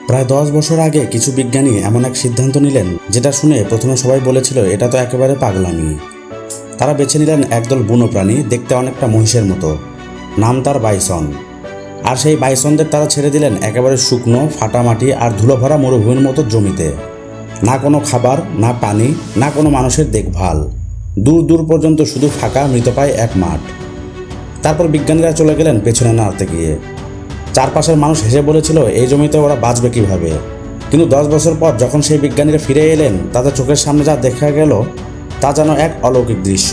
প্রায় 10 বছর আগে কিছু বিজ্ঞানী এমন এক সিদ্ধান্ত নিলেন যেটা শুনে প্রথমে সবাই বলেছিল এটা তো একেবারে পাগলামি। তারা বেছে নিলেন একদল বুনো প্রাণী, দেখতে অনেকটা মহিষের মতো, নাম তার বাইসন। আর সেই বাইসনদের তারা ছেড়ে দিলেন একেবারে শুকনো ফাটামাটি আর ধুলো ভরা মরুভূমির মতো জমিতে। না কোনো খাবার, না পানি, না কোনো মানুষের দেখভাল। দূর দূর পর্যন্ত শুধু ফাঁকা মৃতপ্রায় এক মাঠ। তারপর বিজ্ঞানীরা চলে গেলেন পেছনে নাড়তে গিয়ে। চারপাশের মানুষ হেসে বলেছিল এই জমিতে ওরা বাঁচবে কিভাবে। কিন্তু 10 বছর পর যখন সেই বিজ্ঞানীরা ফিরে এলেন, তাদের চোখের সামনে যা দেখা গেল তা যেন এক অলৌকিক দৃশ্য।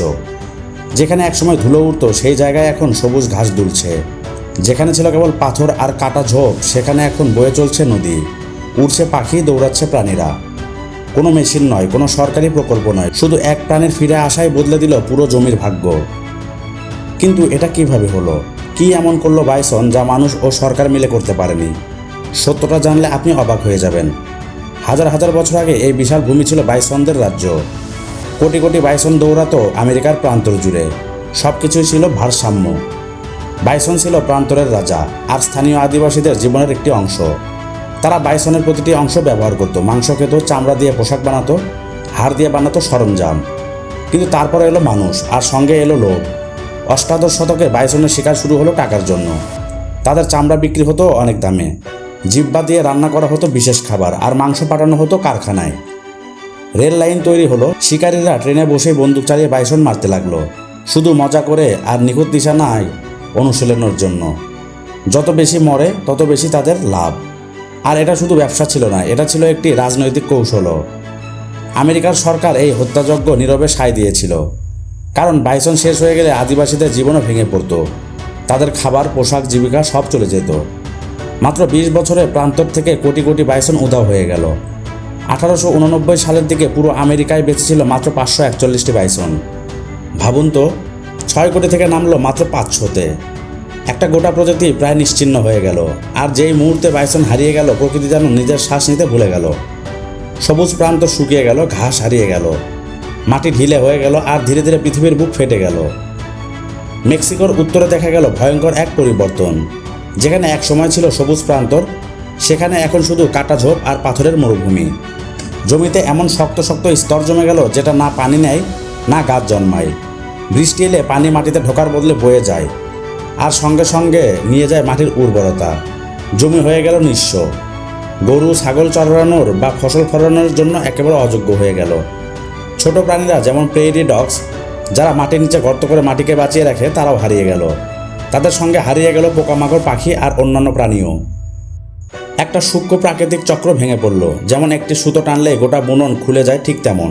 যেখানে একসময় ধুলো উড়ত সেই জায়গায় এখন সবুজ ঘাস দুলছে। যেখানে ছিল কেবল পাথর আর কাটা ঝোপ, সেখানে এখন বয়ে চলছে নদী, উড়ছে পাখি, দৌড়াচ্ছে প্রাণীরা। কোনো মেশিন নয়, কোনো সরকারি প্রকল্প নয়, শুধু এক প্রাণীর ফিরে আসাই বদলে দিল পুরো জমির ভাগ্য। কিন্তু এটা কিভাবে হলো? কি এমন করলো বাইসন যা মানুষ ও সরকার মিলে করতে পারেনি? সত্যটা জানলে আপনি অবাক হয়ে যাবেন। হাজার হাজার বছর আগে এই বিশাল ভূমি ছিল বাইসনদের রাজ্য। কোটি কোটি বাইসন দৌড়াতো আমেরিকার প্রান্তর জুড়ে। সব কিছুই ছিল ভারসাম্য। বাইসন ছিল প্রান্তরের রাজা আর স্থানীয় আদিবাসীদের জীবনের একটি অংশ। তারা বাইসনের প্রতিটি অংশ ব্যবহার করত, মাংস খেত, চামড়া দিয়ে পোশাক বানাতো, হাড় দিয়ে বানাতো সরঞ্জাম। কিন্তু তারপরে এলো মানুষ, আর সঙ্গে এলো লোভ। অষ্টাদশ শতকে বাইসনের শিকার শুরু হলো টাকার জন্য। তাদের চামড়া বিক্রি হতো অনেক দামে, জিহ্বা দিয়ে রান্না করা হতো বিশেষ খাবার, আর মাংস পাঠানো হতো কারখানায়। রেল লাইন তৈরি হলো, শিকারীরা ট্রেনে বসে বন্দুক চালিয়ে বাইসন মারতে লাগলো, শুধু মজা করে আর নিখুঁত নিশানায় অনুশীলনের জন্য। যত বেশি মরে তত বেশি তাদের লাভ। আর এটা শুধু ব্যবসা ছিল না, এটা ছিল একটি রাজনৈতিক কৌশলও। আমেরিকার সরকার এই হত্যাযজ্ঞ নীরবে সায় দিয়েছিল, কারণ বাইসন শেষ হয়ে গেলে আদিবাসীদের জীবনও ভেঙে পড়ত। তাদের খাবার, পোশাক, জীবিকা সব চলে যেত। মাত্র 20 বছরে প্রান্তর থেকে কোটি কোটি বাইসন উধাও হয়ে গেল। 1889 সালের দিকে পুরো আমেরিকায় বেঁচে ছিল মাত্র 541টি বাইসন। ভাবুন তো, 6 কোটি থেকে নামলো মাত্র 500-তে। একটা গোটা প্রজাতি প্রায় নিশ্চিহ্ন হয়ে গেল। আর যেই মুহূর্তে বাইসন হারিয়ে গেল, প্রকৃতি যেন নিজের শ্বাস নিতে ভুলে গেল। সবুজ প্রান্তর শুকিয়ে গেল, ঘাস হারিয়ে গেল, মাটি ঢিলে হয়ে গেল, আর ধীরে ধীরে পৃথিবীর বুক ফেটে গেল। মেক্সিকোর উত্তরে দেখা গেল ভয়ঙ্কর এক পরিবর্তন। যেখানে এক সময় ছিল সবুজ প্রান্তর, সেখানে এখন শুধু কাটা ঝোপ আর পাথরের মরুভূমি। জমিতে এমন শক্ত শক্ত স্তর জমে গেল যেটা না পানি নেয়, না গাছ জন্মায়। বৃষ্টি এলে পানি মাটিতে ঢোকার বদলে বয়ে যায়, আর সঙ্গে সঙ্গে নিয়ে যায় মাটির উর্বরতা। জমি হয়ে গেল নিঃস্ব। গরু ছাগল চড়ানোর বা ফসল ফলানোর জন্য একেবারে অযোগ্য হয়ে গেল। ছোট প্রাণীরা যেমন প্রেইরি ডগস, যারা মাটির নিচে গর্ত করে মাটিকে বাঁচিয়ে রাখে, তারাও হারিয়ে গেল। তাদের সঙ্গে হারিয়ে গেল পোকামাকড়, পাখি আর অন্যান্য প্রাণীও। একটা সূক্ষ্ম প্রাকৃতিক চক্র ভেঙে পড়ল। যেমন একটি সুতো টানলে গোটা বুনন খুলে যায়, ঠিক তেমন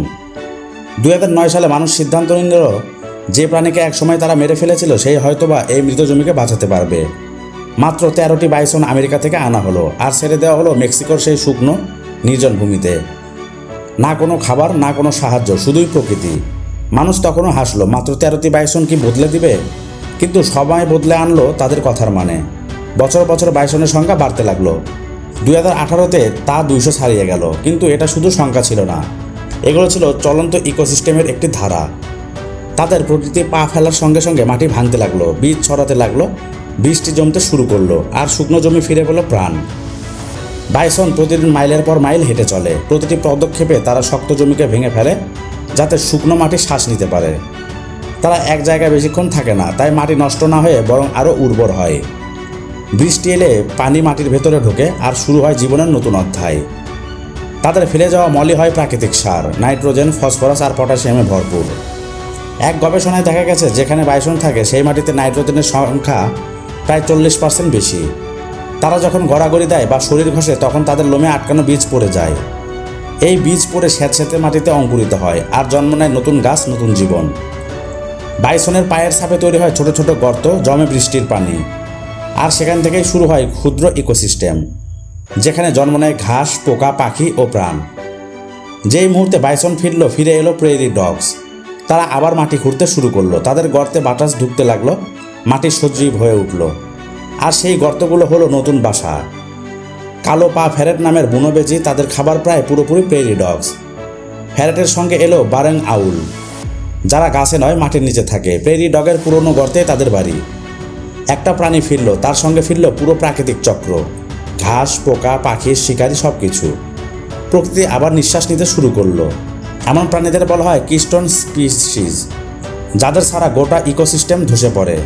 2009 সালে মানুষ সিদ্ধান্ত নিল যে প্রাণীকে একসময় তারা মেরে ফেলেছিল সেই হয়তোবা এই মৃত জমিকে বাঁচাতে পারবে। মাত্র 13টি বাইসন আমেরিকা থেকে আনা হলো আর ছেড়ে দেওয়া হলো মেক্সিকোর সেই শুকনো নির্জন ভূমিতে। না কোনো খাবার, না কোনো সাহায্য, শুধুই প্রকৃতি। মানুষ তখনও হাসলো, মাত্র 13টি বাইসন কি বদলে দিবে? কিন্তু সময় বদলে আনলো তাদের কথার মানে। বছর বছর বাইসনের সংখ্যা বাড়তে লাগলো। 2018-তে তা 200 ছাড়িয়ে গেল। কিন্তু এটা শুধু সংখ্যা ছিল না, এগুলো ছিল চলন্ত ইকোসিস্টেমের একটি ধারা। তাদের প্রকৃতি পা ফেলার সঙ্গে সঙ্গে মাটি ভাঙতে লাগলো, বীজ ছড়াতে লাগলো, বৃষ্টি জমতে শুরু করলো, আর শুকনো জমি ফিরে পেল প্রাণ। বাইসন প্রতিদিন মাইলের পর মাইল হেঁটে চলে। প্রতিটি পদক্ষেপে তারা শক্ত জমিকে ভেঙে ফেলে, যাতে শুকনো মাটি শ্বাস নিতে পারে। তারা এক জায়গায় বেশিক্ষণ থাকে না, তাই মাটি নষ্ট না হয়ে বরং আরও উর্বর হয়। বৃষ্টি এলে পানি মাটির ভেতরে ঢোকে, আর শুরু হয় জীবনের নতুন অধ্যায়। তাদের ফেলে যাওয়া মলই হয় প্রাকৃতিক সার, নাইট্রোজেন, ফসফরাস আর পটাশিয়ামে ভরপুর। এক গবেষণায় দেখা গেছে যেখানে বাইসন থাকে সেই মাটিতে নাইট্রোজেনের সংখ্যা প্রায় 40% বেশি। তারা যখন গড়াগড়ি দেয় বা শরীর ঘষে, তখন তাদের লোমে আটকানো বীজ পড়ে যায়। এই বীজ পড়ে স্যাঁতস্যাঁতে মাটিতে অঙ্কুরিত হয়, আর জন্ম নেয় নতুন গাছ, নতুন জীবন। বাইসনের পায়ের ছাপে তৈরি হয় ছোট ছোট গর্ত, জমে বৃষ্টির পানি, আর সেখান থেকেই শুরু হয় ক্ষুদ্র ইকোসিস্টেম, যেখানে জন্ম নেয় ঘাস, পোকা, পাখি ও প্রাণ। যেই মুহূর্তে বাইসন ফিরে এলো প্রেইরি ডগস। তারা আবার মাটি খুঁড়তে শুরু করলো। তাদের গর্তে বাতাস ঢুকতে লাগলো, মাটি সজীব হয়ে উঠল, আর সেই গর্তগুলো হলো নতুন বাসা। কালো পা ফ্যারেট নামের বুনো বেজি, তাদের খাবার প্রায় পুরোপুরি প্রেইরি ডগস। ফ্যারেটের সঙ্গে এলো বারেং আউল, যারা গাছে নয় মাটির নিচে থাকে। প্রেইরি ডগের পুরনো গর্তে তাদের বাড়ি। একটা প্রাণী ফিরল, তার সঙ্গে ফিরল পুরো প্রাকৃতিক চক্র। ঘাস, পোকা, পাখি, শিকারি সব কিছু। প্রকৃতি আবার নিঃশ্বাস নিতে শুরু করলো। এমন প্রাণীদের বলা হয় কিস্টোন স্পিসিস, যাদের ছাড়া গোটা ইকোসিস্টেম ধসে পড়ে।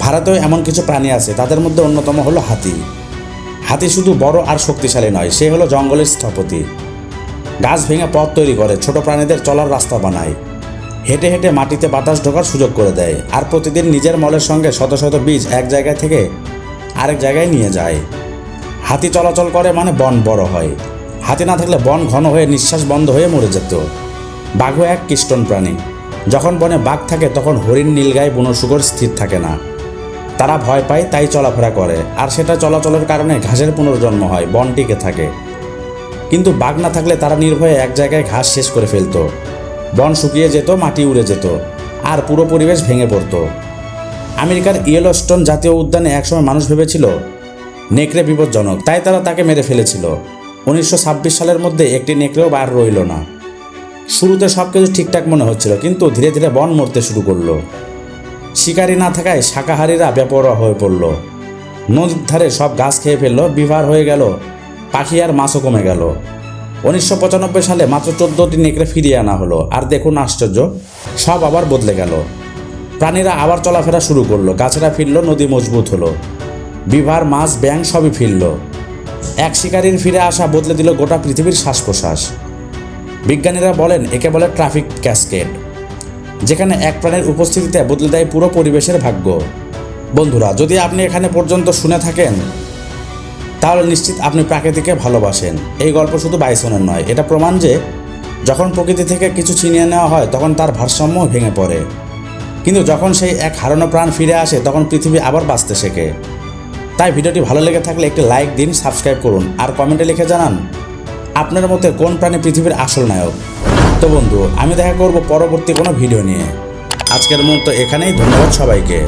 ভারতেও এমন কিছু প্রাণী আছে, তাদের মধ্যে অন্যতম হলো হাতি। হাতি শুধু বড় আর শক্তিশালী নয়, সে হলো জঙ্গলের স্থপতি। গাছ ভেঙে পথ তৈরি করে, ছোট প্রাণীদের চলার রাস্তা বানায়, হেঁটে হেঁটে মাটিতে বাতাস ঢোকার সুযোগ করে দেয়, আর প্রতিদিন নিজের মলের সঙ্গে শত শত বীজ এক জায়গায় থেকে আরেক জায়গায় নিয়ে যায়। হাতি চলাচল করে মানে বন বড় হয়। হাতি না থাকলে বন ঘন হয়ে নিঃশ্বাস বন্ধ হয়ে মরে যেত। বাঘও এক কিস্টোন প্রাণী। যখন বনে বাঘ থাকে তখন হরিণ, নীলগাই, বুনো শুকর স্থির থাকে না। তারা ভয় পায়, তাই চলাফেরা করে, আর সেটা চলাচলের কারণে ঘাসের পুনর্জন্ম হয়, বন টিকে থাকে। কিন্তু বাঘ না থাকলে তারা নির্ভয়ে এক জায়গায় ঘাস শেষ করে ফেলত। বন শুকিয়ে যেত, মাটি উড়ে যেত, আর পুরো পরিবেশ ভেঙে পড়ত। আমেরিকার ইয়েলোস্টোন জাতীয় উদ্যানে একসময় মানুষ ভেবেছিল নেকড়ে বিপজ্জনক, তাই তারা তাকে মেরে ফেলেছিল। 1926 সালের মধ্যে একটি নেকড়েও বার রইল না। শুরুতে সব কিছু ঠিকঠাক মনে হচ্ছিল, কিন্তু ধীরে ধীরে বন মরতে শুরু করলো। শিকারি না থাকায় শাকাহারীরা বেপরোয়া হয়ে পড়ল। নদীর ধারে সব গাছ খেয়ে ফেললো, বিভার হয়ে গেল, পাখি আর মাছও কমে গেল। 1995 সালে মাত্র 14টি নেকড়ে ফিরিয়ে আনা হলো, আর দেখুন আশ্চর্য, সব আবার বদলে গেল। প্রাণীরা আবার চলাফেরা শুরু করলো, গাছেরা ফিরল, নদী মজবুত হলো, বিভার, মাছ, ব্যাঙ সবই ফিরল। এক শিকারীর ফিরে আসা বদলে দিল গোটা পৃথিবীর শ্বাস প্রশ্বাস। বিজ্ঞানীরা বলেন একে বলে ট্রাফিক ক্যাসকেড, যেখানে এক প্রাণীর উপস্থিতিতে বদলে দেয় পুরো পরিবেশের ভাগ্য। বন্ধুরা, যদি আপনি এখানে পর্যন্ত শুনে থাকেন তাহলে নিশ্চিত আপনি প্রাকৃতিকে ভালোবাসেন। এই গল্প শুধু বাইসনের নয়, এটা প্রমাণ যে যখন প্রকৃতি থেকে কিছু ছিনিয়ে নেওয়া হয় তখন তার ভারসাম্য ভেঙে পড়ে, কিন্তু যখন সেই এক হারানো প্রাণ ফিরে আসে তখন পৃথিবী আবার বাঁচতে শেখে। তাই ভিডিওটি ভালো লেগে থাকলে একটি লাইক দিন, সাবস্ক্রাইব করুন, আর কমেন্টে লিখে জানান আপনার মতে কোন প্রাণী পৃথিবীর আসল নায়ক। তো বন্ধু, আমি দেখা করব পরবর্তী কোনো ভিডিও নিয়ে। আজকের মতো এখানেই, ধন্যবাদ সবাইকে।